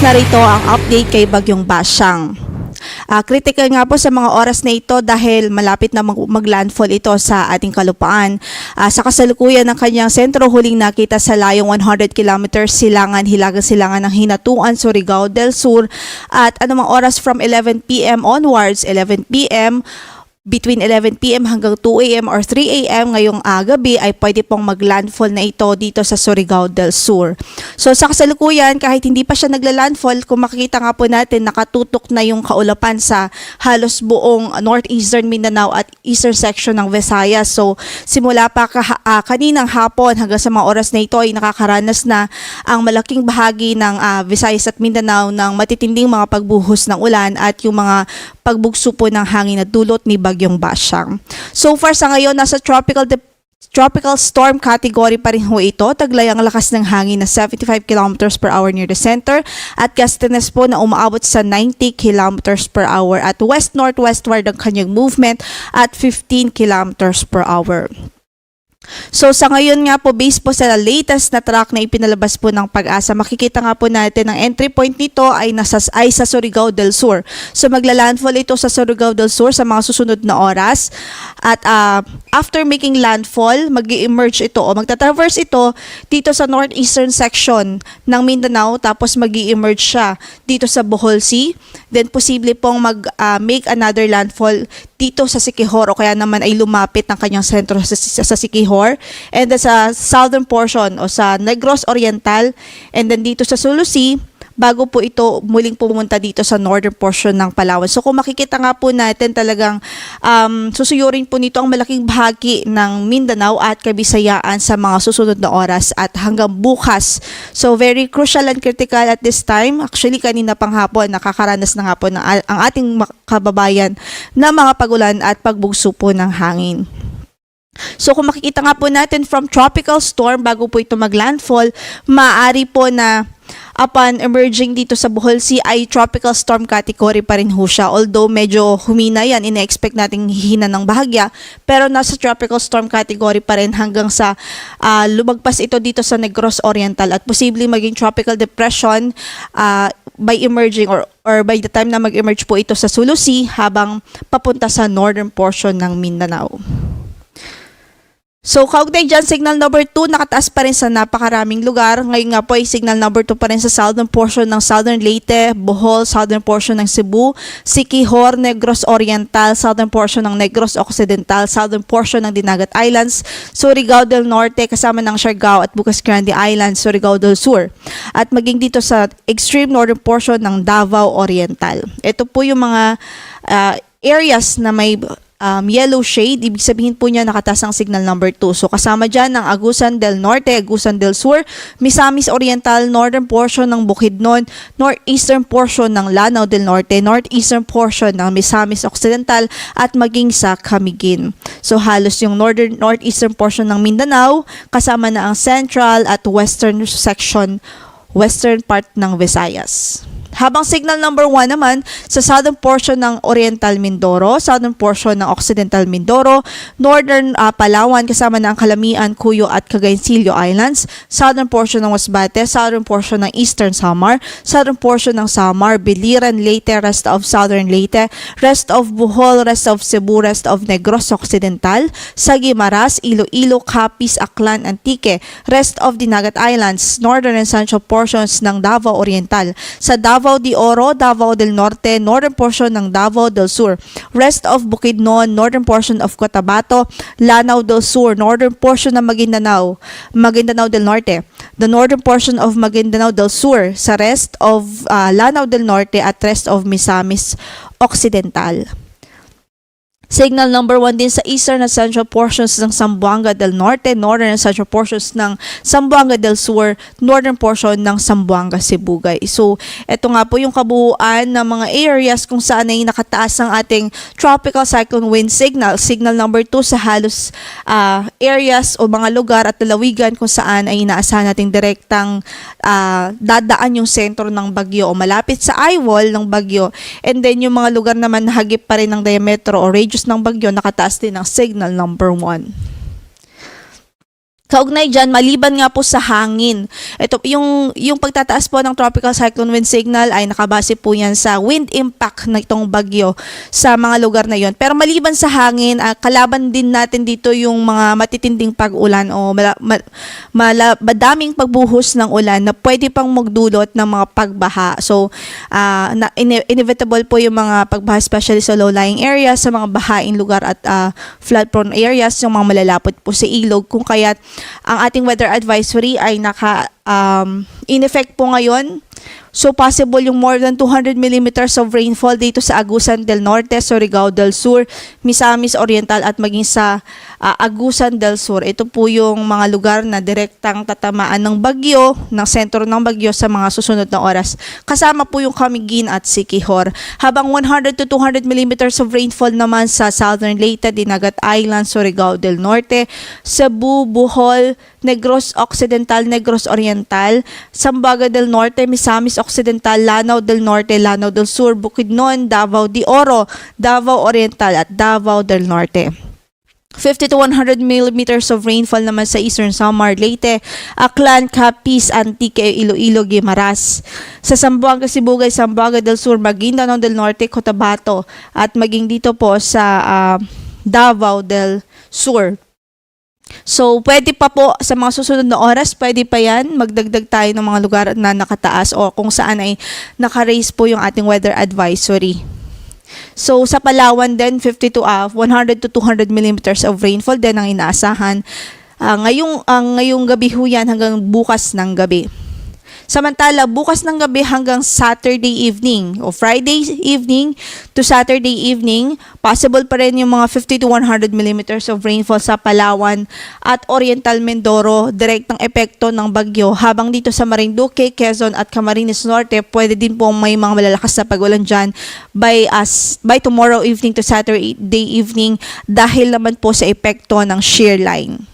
Narito ang update kay Bagyong Basyang. Critical nga po sa mga oras na ito dahil malapit na maglandfall ito sa ating kalupaan. Sa kasalukuyan ng kanyang sentro, huling nakita sa layong 100 kilometers hilagang silangan ng Hinatuan, Surigao del Sur, at anumang oras from 11 p.m. onwards, 11 p.m. Between 11 p.m. hanggang 2 a.m. or 3 a.m. ngayong gabi ay pwede pong maglandfall na ito dito sa Surigao del Sur. So sa kasalukuyan, kahit hindi pa siya nagla-landfall, kung makikita nga po natin, nakatutok na yung kaulapan sa halos buong northeastern Mindanao at eastern section ng Visayas. So simula pa kaninang hapon hanggang sa mga oras na ito ay nakakaranas na ang malaking bahagi ng Visayas at Mindanao ng matitinding mga pagbuhos ng ulan at yung mga pagbugso po ng hangin na dulot ni Bagyong Basyang. So far sa ngayon, nasa tropical storm category pa rin ho ito. Taglay ang lakas ng hangin na 75 kilometers per hour near the center at gustiness po na umaabot sa 90 kilometers per hour at west-northwestward ang kanyang movement at 15 kilometers per hour. So sa ngayon nga po, based po sa latest na track na ipinalabas po ng Pag-asa, makikita nga po natin ang entry point nito ay sa Surigao del Sur. So magla-landfall ito sa Surigao del Sur sa mga susunod na oras. At after making landfall, mag-i-emerge ito o magta-traverse ito dito sa northeastern section ng Mindanao, tapos mag-i-emerge siya dito sa Bohol Sea. Then posible pong make another landfall dito sa Siquijor o kaya naman ay lumapit ng kanyang sentro sa Siquijor, and then sa southern portion o sa Negros Oriental, and then dito sa Sulu Sea bago po ito muling pumunta dito sa northern portion ng Palawan. So kung makikita nga po natin, talagang susuyurin po nito ang malaking bahagi ng Mindanao at Kabisayaan sa mga susunod na oras at hanggang bukas. So very crucial and critical at this time. Actually kanina pang hapon nakakaranas na nga po ang ating kababayan na mga pagulan at pagbugso po ng hangin. So kung makikita nga po natin from tropical storm bago po ito maglandfall, maaari po na upon emerging dito sa Bohol Sea ay tropical storm category pa rin ho siya. Although medyo humina yan, ina-expect nating hihina ng bahagya, pero nasa tropical storm category pa rin hanggang sa lumagpas ito dito sa Negros Oriental at posibleng maging tropical depression by emerging or by the time na mag-emerge po ito sa Sulu Sea habang papunta sa northern portion ng Mindanao. So, kaugnay dyan, signal number 2, nakataas pa rin sa napakaraming lugar. Ngayon nga po ay signal number 2 pa rin sa southern portion ng Southern Leyte, Bohol, southern portion ng Cebu, Siquijor, Negros Oriental, southern portion ng Negros Occidental, southern portion ng Dinagat Islands, Surigao del Norte, kasama ng Siargao at Bukas Grande Islands, Surigao del Sur. At maging dito sa extreme northern portion ng Davao Oriental. Ito po yung mga areas na may yellow shade, ibig sabihin po niya nakataas ang signal number 2. So kasama dyan ang Agusan del Norte, Agusan del Sur, Misamis Oriental, northern portion ng Bukidnon, northeastern portion ng Lanao del Norte, northeastern portion ng Misamis Occidental at maging sa Camiguin. So halos yung northeastern portion ng Mindanao, kasama na ang central at western section, western part ng Visayas. Habang signal number 1 naman sa southern portion ng Oriental Mindoro, southern portion ng Occidental Mindoro, northern Palawan kasama na ang Calamian, Cuyo at Cagayancillo Islands, southern portion ng Masbate, southern portion ng Eastern Samar, southern portion ng Samar, Biliran, Leyte, rest of southern Leyte, rest of Bohol, rest of Cebu, rest of Negros Occidental, Saguimaras, Iloilo, Capiz, Aklan, Antique, rest of Dinagat Islands, northern and central portions ng Davao Oriental, sa Davao de Oro, Davao del Norte, northern portion ng Davao del Sur, rest of Bukidnon, northern portion of Cotabato, Lanao del Sur, northern portion ng Maguindanao, Maguindanao del Norte, the northern portion of Maguindanao del Sur, sa rest of Lanao del Norte at rest of Misamis Occidental. Signal number 1 din sa eastern at central portions ng Zamboanga del Norte, northern and central portions ng Zamboanga del Sur, northern portion ng Zamboanga Sibugay. So, ito nga po yung kabuuan ng mga areas kung saan ay nakataas ang ating tropical cyclone wind signal. Signal number 2 sa halos areas o mga lugar at lalawigan kung saan ay inaasahan nating direktang dadaan yung sentro ng bagyo o malapit sa eye wall ng bagyo. And then yung mga lugar naman na hagip pa rin ng diametro o radius ng bagyo, nakataas din ang signal number 1. Kaugnay dyan, maliban nga po sa hangin. Ito, yung pagtataas po ng tropical cyclone wind signal ay nakabase po yan sa wind impact na itong bagyo sa mga lugar na yon. Pero maliban sa hangin, kalaban din natin dito yung mga matitinding pag-ulan o madaming pagbuhos ng ulan na pwede pang magdulot ng mga pagbaha. So, inevitable po yung mga pagbaha, especially sa low-lying areas, sa mga bahaing lugar at flood-prone areas, yung mga malalapot po sa ilog. Kung kaya't ang ating weather advisory ay in effect po ngayon. So possible yung more than 200 millimeters of rainfall dito sa Agusan del Norte, Surigao del Sur, Misamis Oriental at maging sa Agusan del Sur. Ito po yung mga lugar na direktang tatamaan ng bagyo, ng sentro ng bagyo sa mga susunod na oras. Kasama po yung Camiguin at Siquijor. Habang 100 to 200 millimeters of rainfall naman sa Southern Leyte, Dinagat Island, Surigao del Norte, Cebu, Bohol, Negros Occidental, Negros Oriental, Zamboanga del Norte, Misamis Occidental, Lanao del Norte, Lanao del Sur, Bukidnon, Davao de Oro, Davao Oriental at Davao del Norte. 50 to 100 millimeters of rainfall naman sa Eastern Samar, Leyte, Aklan, Capiz, Antique, Iloilo, Guimaras. Sa Zamboanga, Sibugay, Zamboanga del Sur, Maguindanao del Norte, Cotabato at maging dito po sa Davao del Sur. So, pwede pa po sa mga susunod na oras, pwede pa yan, magdagdag tayo ng mga lugar na nakataas o kung saan ay naka-raise po yung ating weather advisory. So, sa Palawan din, 100 to 200 millimeters of rainfall din ang inaasahan. Ngayong gabi ho yan hanggang bukas ng gabi. Samantala, bukas ng gabi hanggang Saturday evening o Friday evening to Saturday evening, possible pa rin yung mga 50 to 100 millimeters of rainfall sa Palawan at Oriental Mindoro, direktang epekto ng bagyo. Habang dito sa Marinduque, Quezon at Camarines Norte, pwede din po may mga malalakas na pag-ulan dyan by tomorrow evening to Saturday evening dahil naman po sa epekto ng shear line.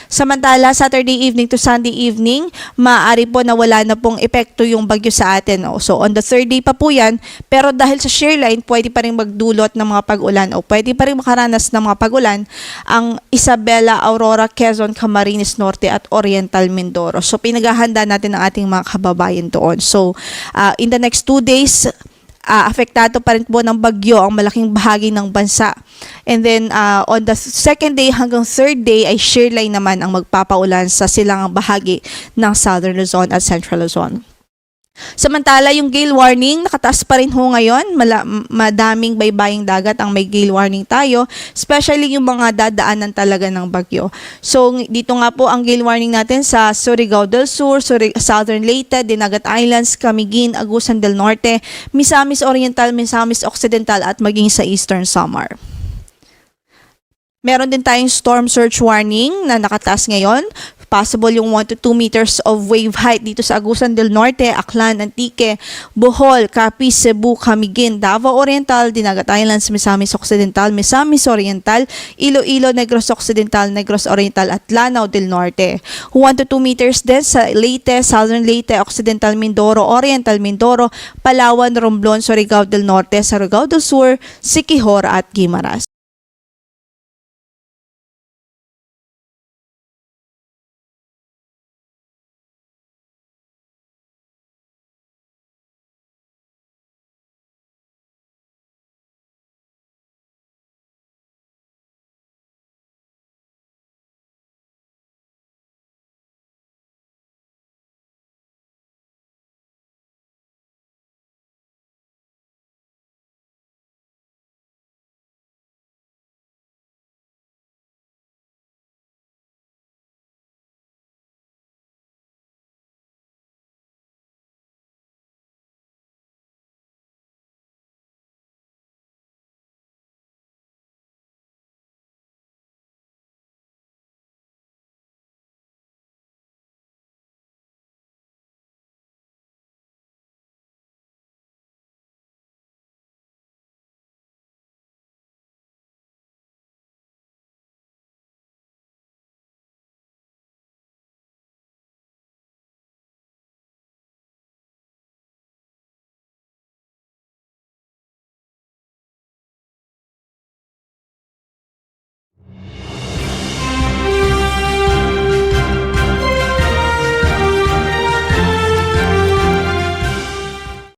Samantala, Saturday evening to Sunday evening, maaari po na wala na pong epekto yung bagyo sa atin. So, on the third day pa po yan, pero dahil sa shear line, pwede pa rin magdulot ng mga pag-ulan o pwede pa rin makaranas ng mga pag-ulan ang Isabela, Aurora, Quezon, Camarines Norte at Oriental Mindoro. So, pinaghahanda natin ang ating mga kababayan doon. So, in the next 2 days, apektado pa rin po ng bagyo ang malaking bahagi ng bansa. And then, on the second day hanggang third day ay shear line naman ang magpapaulan sa silangang bahagi ng Southern Luzon at Central Luzon. Samantala, yung gale warning, nakataas pa rin ho ngayon. Madaming baybaying dagat ang may gale warning tayo, especially yung mga dadaanan talaga ng bagyo. So, dito nga po ang gale warning natin sa Surigao del Sur, Southern Leyte, Dinagat Islands, Camiguin, Agusan del Norte, Misamis Oriental, Misamis Occidental at maging sa Eastern Samar. Meron din tayong storm surge warning na nakataas ngayon. Possible yung 1 to 2 meters of wave height dito sa Agusan del Norte, Aklan, Antique, Bohol, Capiz, Cebu, Camiguin, Davao Oriental, Dinagat Islands, Misamis Occidental, Misamis Oriental, Iloilo, Negros Occidental, Negros Oriental at Lanao del Norte. 1 to 2 meters din sa Leyte, Southern Leyte, Occidental Mindoro, Oriental Mindoro, Palawan, Romblon, Surigao del Norte, Surigao del Sur, Siquijor at Guimaras.